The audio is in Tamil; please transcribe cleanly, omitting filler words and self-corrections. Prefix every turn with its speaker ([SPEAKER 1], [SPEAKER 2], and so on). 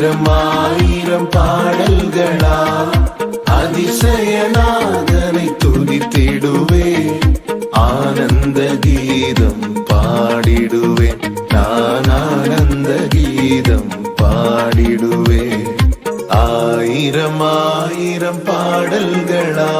[SPEAKER 1] ஆயிரம் ஆயிரம் பாடல்களா அதிசயநாதனை துதித்திடுவேன். ஆனந்த கீதம் பாடிடுவேன், நான் ஆனந்த கீதம் பாடிடுவேன். ஆயிரம் ஆயிரம் பாடல்களா